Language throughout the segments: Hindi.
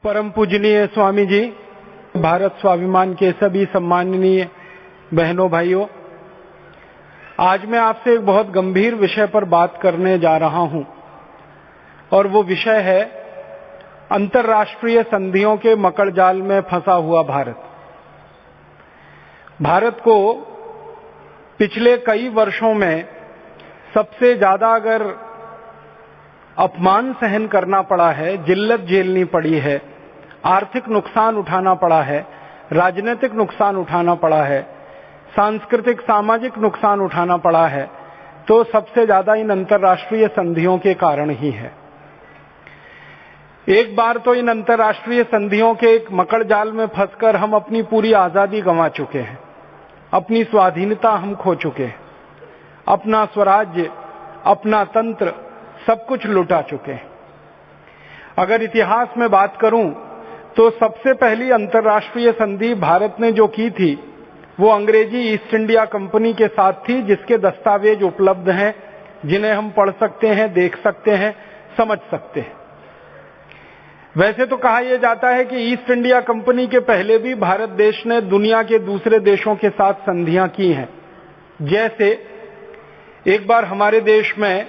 परम पूजनीय स्वामी जी, भारत स्वाभिमान के सभी सम्माननीय बहनों भाइयों, आज मैं आपसे एक बहुत गंभीर विषय पर बात करने जा रहा हूं और वो विषय है अंतर्राष्ट्रीय संधियों के मकड़जाल में फंसा हुआ भारत। भारत को पिछले कई वर्षों में सबसे ज्यादा अगर अपमान सहन करना पड़ा है, जिल्लत झेलनी पड़ी है, आर्थिक नुकसान उठाना पड़ा है, राजनीतिक नुकसान उठाना पड़ा है, सांस्कृतिक सामाजिक नुकसान उठाना पड़ा है, तो सबसे ज्यादा इन अंतर्राष्ट्रीय संधियों के कारण ही है। एक बार तो इन अंतर्राष्ट्रीय संधियों के एक मकड़जाल में फंसकर हम अपनी पूरी आजादी गंवा चुके हैं, अपनी स्वाधीनता हम खो चुके हैं, अपना स्वराज्य, अपना तंत्र सब कुछ लुटा चुके हैं। अगर इतिहास में बात करूं तो सबसे पहली अंतर्राष्ट्रीय संधि भारत ने जो की थी वो अंग्रेजी ईस्ट इंडिया कंपनी के साथ थी, जिसके दस्तावेज उपलब्ध हैं, जिन्हें हम पढ़ सकते हैं, देख सकते हैं, समझ सकते हैं। वैसे तो कहा यह जाता है कि ईस्ट इंडिया कंपनी के पहले भी भारत देश ने दुनिया के दूसरे देशों के साथ संधियां की हैं। जैसे एक बार हमारे देश में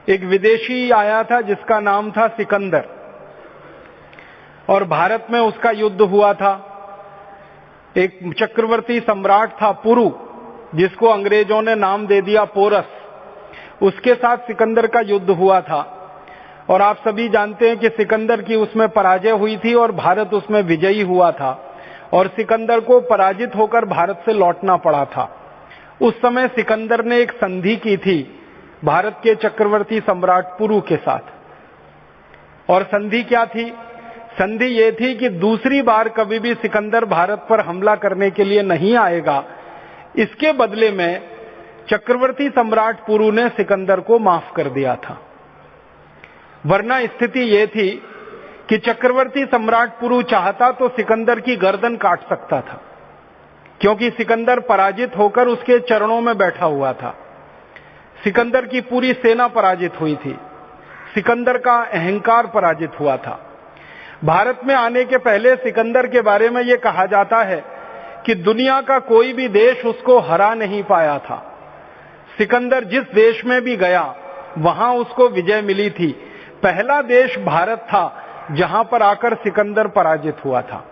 एक विदेशी आया था जिसका नाम था सिकंदर, और भारत में उसका युद्ध हुआ था। एक चक्रवर्ती सम्राट था पुरु, जिसको अंग्रेजों ने नाम दे दिया पोरस, उसके साथ सिकंदर का युद्ध हुआ था। और आप सभी जानते हैं कि सिकंदर की उसमें पराजय हुई थी और भारत उसमें विजयी हुआ था, और सिकंदर को पराजित होकर भारत से लौटना पड़ा था। उस समय सिकंदर ने एक संधि की थी भारत के चक्रवर्ती सम्राट पुरु के साथ। और संधि क्या थी? संधि ये थी कि दूसरी बार कभी भी सिकंदर भारत पर हमला करने के लिए नहीं आएगा। इसके बदले में चक्रवर्ती सम्राट पुरु ने सिकंदर को माफ कर दिया था। वरना स्थिति ये थी कि चक्रवर्ती सम्राट पुरु चाहता तो सिकंदर की गर्दन काट सकता था, क्योंकि सिकंदर पराजित होकर उसके चरणों में बैठा हुआ था। सिकंदर की पूरी सेना पराजित हुई थी, सिकंदर का अहंकार पराजित हुआ था। भारत में आने के पहले सिकंदर के बारे में यह कहा जाता है कि दुनिया का कोई भी देश उसको हरा नहीं पाया था। सिकंदर जिस देश में भी गया वहां उसको विजय मिली थी। पहला देश भारत था जहां पर आकर सिकंदर पराजित हुआ था।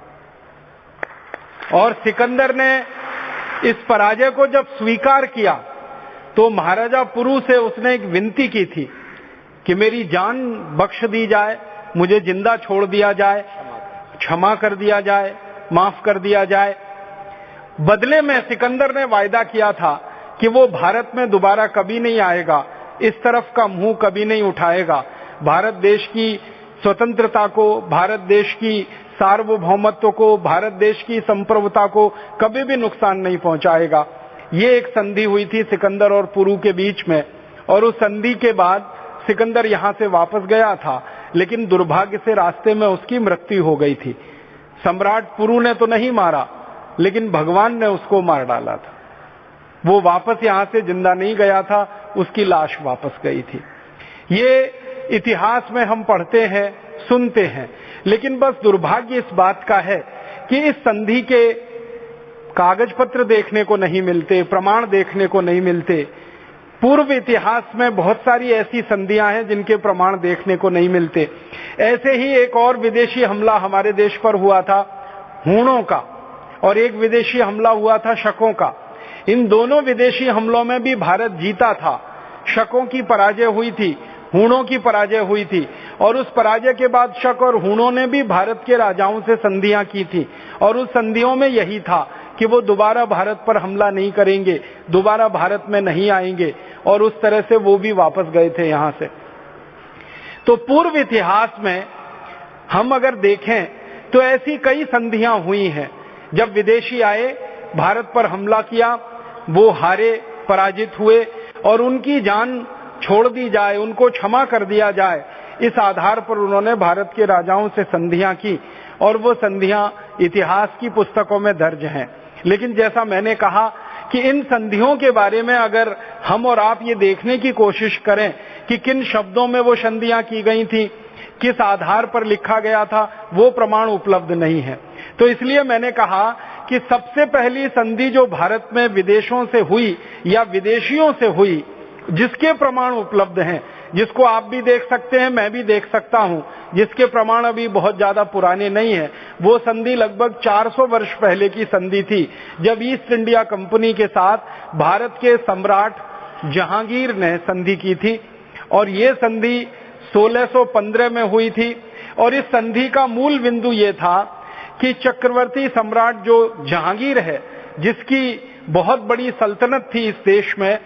और सिकंदर ने इस पराजय को जब स्वीकार किया तो महाराजा पुरु से उसने एक विनती की थी कि मेरी जान बख्श दी जाए, मुझे जिंदा छोड़ दिया जाए, क्षमा कर दिया जाए, माफ कर दिया जाए। बदले में सिकंदर ने वायदा किया था कि वो भारत में दोबारा कभी नहीं आएगा, इस तरफ का मुंह कभी नहीं उठाएगा, भारत देश की स्वतंत्रता को, भारत देश की सार्वभौमत्व को, भारत देश की संप्रभुता को कभी भी नुकसान नहीं पहुंचाएगा। ये एक संधि हुई थी सिकंदर और पुरु के बीच में। और उस संधि के बाद सिकंदर यहां से वापस गया था, लेकिन दुर्भाग्य से रास्ते में उसकी मृत्यु हो गई थी। सम्राट पुरु ने तो नहीं मारा, लेकिन भगवान ने उसको मार डाला था। वो वापस यहां से जिंदा नहीं गया था, उसकी लाश वापस गई थी। ये इतिहास में हम पढ़ते हैं, सुनते हैं, लेकिन बस दुर्भाग्य इस बात का है कि इस संधि के कागज पत्र देखने को नहीं मिलते, प्रमाण देखने को नहीं मिलते। पूर्व इतिहास में बहुत सारी ऐसी संधियां हैं जिनके प्रमाण देखने को नहीं मिलते। ऐसे ही एक और विदेशी हमला हमारे देश पर हुआ था हूणों का, और एक विदेशी हमला हुआ था शकों का। इन दोनों विदेशी हमलों में भी भारत जीता था। शकों की पराजय हुई थी, हूणों की पराजय हुई थी, और उस पराजय के बाद शक और हूणों ने भी भारत के राजाओं से संधियां की थी। और उस संधियों में यही था कि वो दोबारा भारत पर हमला नहीं करेंगे, दोबारा भारत में नहीं आएंगे, और उस तरह से वो भी वापस गए थे यहां से। तो पूर्व इतिहास में हम अगर देखें तो ऐसी कई संधियां हुई हैं। जब विदेशी आए, भारत पर हमला किया, वो हारे, पराजित हुए, और उनकी जान छोड़ दी जाए, उनको क्षमा कर दिया जाए, इस आधार पर उन्होंने भारत के राजाओं से संधियां की, और वो संधियां इतिहास की पुस्तकों में दर्ज हैं। लेकिन जैसा मैंने कहा कि इन संधियों के बारे में अगर हम और आप ये देखने की कोशिश करें कि किन शब्दों में वो संधियां की गई थी, किस आधार पर लिखा गया था, वो प्रमाण उपलब्ध नहीं है। तो इसलिए मैंने कहा कि सबसे पहली संधि जो भारत में विदेशों से हुई या विदेशियों से हुई, जिसके प्रमाण उपलब्ध हैं, जिसको आप भी देख सकते हैं, मैं भी देख सकता हूं, जिसके प्रमाण अभी बहुत ज्यादा पुराने नहीं है, वो संधि लगभग 400 वर्ष पहले की संधि थी, जब ईस्ट इंडिया कंपनी के साथ भारत के सम्राट जहांगीर ने संधि की थी। और ये संधि 1615 में हुई थी। और इस संधि का मूल बिंदु ये था कि चक्रवर्ती सम्राट जो जहांगीर है, जिसकी बहुत बड़ी सल्तनत थी इस देश में,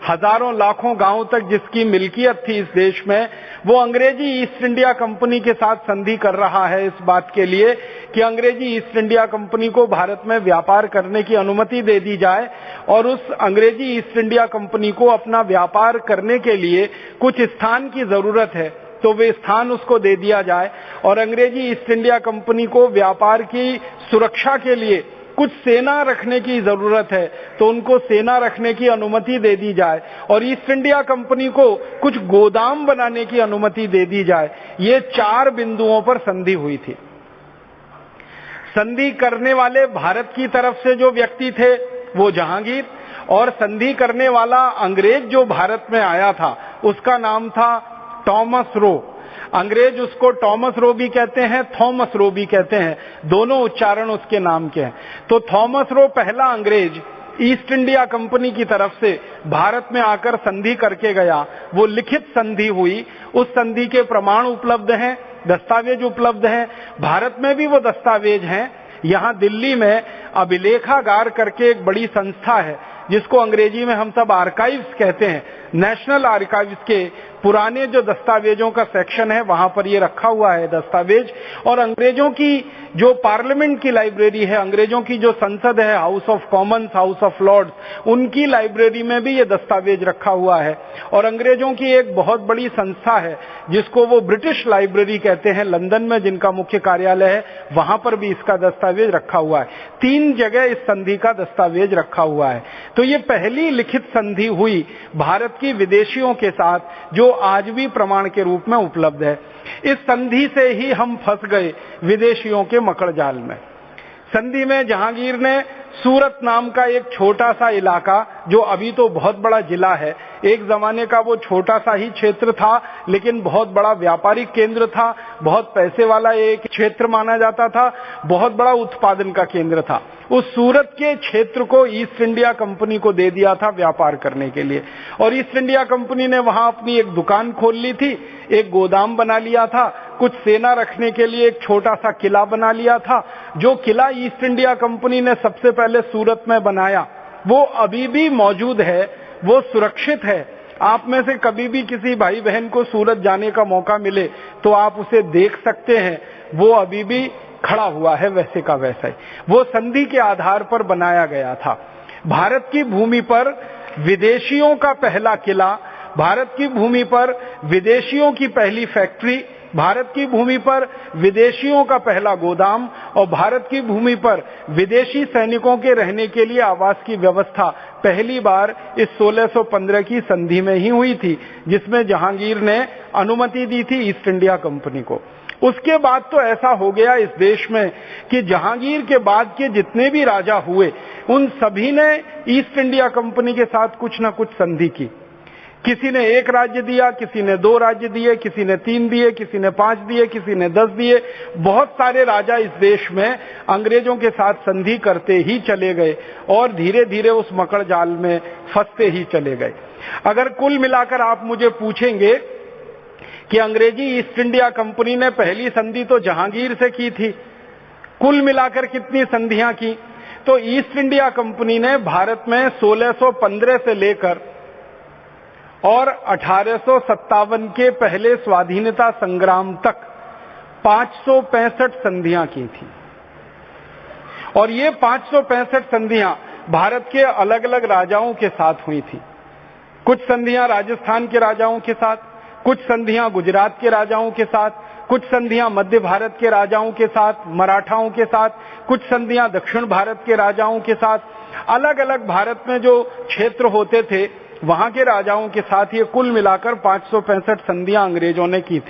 हजारों लाखों गांवों तक जिसकी मिल्कियत थी इस देश में, वो अंग्रेजी ईस्ट इंडिया कंपनी के साथ संधि कर रहा है इस बात के लिए कि अंग्रेजी ईस्ट इंडिया कंपनी को भारत में व्यापार करने की अनुमति दे दी जाए और उस अंग्रेजी ईस्ट इंडिया कंपनी को अपना व्यापार करने के लिए कुछ स्थान की जरूरत है, तो वे स्थान उसको दे दिया जाए। और अंग्रेजी ईस्ट इंडिया कंपनी को व्यापार की सुरक्षा के लिए कुछ सेना रखने की जरूरत है, तो उनको सेना रखने की अनुमति दे दी जाए। और ईस्ट इंडिया कंपनी को कुछ गोदाम बनाने की अनुमति दे दी जाए। ये 4 बिंदुओं पर संधि हुई थी। संधि करने वाले भारत की तरफ से जो व्यक्ति थे वो जहांगीर, और संधि करने वाला अंग्रेज जो भारत में आया था उसका नाम था थॉमस रो। अंग्रेज उसको टॉमस रो भी कहते हैं, थॉमस रो भी कहते हैं, दोनों उच्चारण उसके नाम के हैं। तो थॉमस रो पहला अंग्रेज ईस्ट इंडिया कंपनी की तरफ से भारत में आकर संधि करके गया। वो लिखित संधि हुई, उस संधि के प्रमाण उपलब्ध हैं, दस्तावेज उपलब्ध हैं, भारत में भी वो दस्तावेज हैं। यहाँ दिल्ली में अभिलेखागार करके एक बड़ी संस्था है, जिसको अंग्रेजी में हम सब आर्काइव्स कहते हैं, नेशनल आर्काइव्स के पुराने जो दस्तावेजों का सेक्शन है वहां पर ये रखा हुआ है दस्तावेज। और अंग्रेजों की जो पार्लियामेंट की लाइब्रेरी है, अंग्रेजों की जो संसद है, House of Commons, House of Lords, उनकी लाइब्रेरी में भी ये दस्तावेज रखा हुआ है। और अंग्रेजों की एक बहुत बड़ी संस्था है जिसको वो ब्रिटिश लाइब्रेरी कहते हैं, लंदन में जिनका मुख्य कार्यालय है, वहां पर भी इसका दस्तावेज रखा हुआ है। 3 जगह इस संधि का दस्तावेज रखा हुआ है। तो ये पहली लिखित संधि हुई भारत की विदेशियों के साथ, जो आज भी प्रमाण के रूप में उपलब्ध है। इस संधि से ही हम फंस गए विदेशियों के मकड़ जाल में। संधि में जहांगीर ने सूरत नाम का एक छोटा सा इलाका, जो अभी तो बहुत बड़ा जिला है, एक जमाने का वो छोटा सा ही क्षेत्र था, लेकिन बहुत बड़ा व्यापारिक केंद्र था, बहुत पैसे वाला एक क्षेत्र माना जाता था, बहुत बड़ा उत्पादन का केंद्र था। उस सूरत के क्षेत्र को ईस्ट इंडिया कंपनी को दे दिया था व्यापार करने के लिए। और ईस्ट इंडिया कंपनी ने वहां अपनी एक दुकान खोल ली थी, एक गोदाम बना लिया था, कुछ सेना रखने के लिए एक छोटा सा किला बना लिया था। जो किला ईस्ट इंडिया कंपनी ने सबसे पहले सूरत में बनाया, वो अभी भी मौजूद है, वो सुरक्षित है। आप में से कभी भी किसी भाई बहन को सूरत जाने का मौका मिले तो आप उसे देख सकते हैं, वो अभी भी खड़ा हुआ है वैसे का वैसा ही। वो संधि के आधार पर बनाया गया था। भारत की भूमि पर विदेशियों का पहला किला, भारत की भूमि पर विदेशियों की पहली फैक्ट्री, भारत की भूमि पर विदेशियों का पहला गोदाम और भारत की भूमि पर विदेशी सैनिकों के रहने के लिए आवास की व्यवस्था पहली बार इस 1615 की संधि में ही हुई थी, जिसमें जहांगीर ने अनुमति दी थी ईस्ट इंडिया कंपनी को। उसके बाद तो ऐसा हो गया इस देश में कि जहांगीर के बाद के जितने भी राजा हुए, उन सभी ने ईस्ट इंडिया कंपनी के साथ कुछ न कुछ संधि की। किसी ने 1 राज्य दिया, किसी ने 2 राज्य दिए, किसी ने 3 दिए, किसी ने 5 दिए, किसी ने 10 दिए। बहुत सारे राजा इस देश में अंग्रेजों के साथ संधि करते ही चले गए और धीरे धीरे उस मकड़ जाल में फंसते ही चले गए। अगर कुल मिलाकर आप मुझे पूछेंगे कि अंग्रेजी ईस्ट इंडिया कंपनी ने पहली संधि तो जहांगीर से की थी, कुल मिलाकर कितनी संधियां की, तो ईस्ट इंडिया कंपनी ने भारत में 1615 से लेकर और 1857 के पहले स्वाधीनता संग्राम तक 565 संधियां की थी। और ये 565 संधियां भारत के अलग अलग राजाओं के साथ हुई थी। कुछ संधियां राजस्थान के राजाओं के साथ, कुछ संधियां गुजरात के राजाओं के साथ, कुछ संधियां मध्य भारत के राजाओं के साथ, मराठाओं के साथ, कुछ संधियां दक्षिण भारत के राजाओं के साथ। अलग अलग भारत में जो क्षेत्र होते थे वहां के राजाओं के साथ ये कुल मिलाकर 565 संधियां अंग्रेजों ने की थी।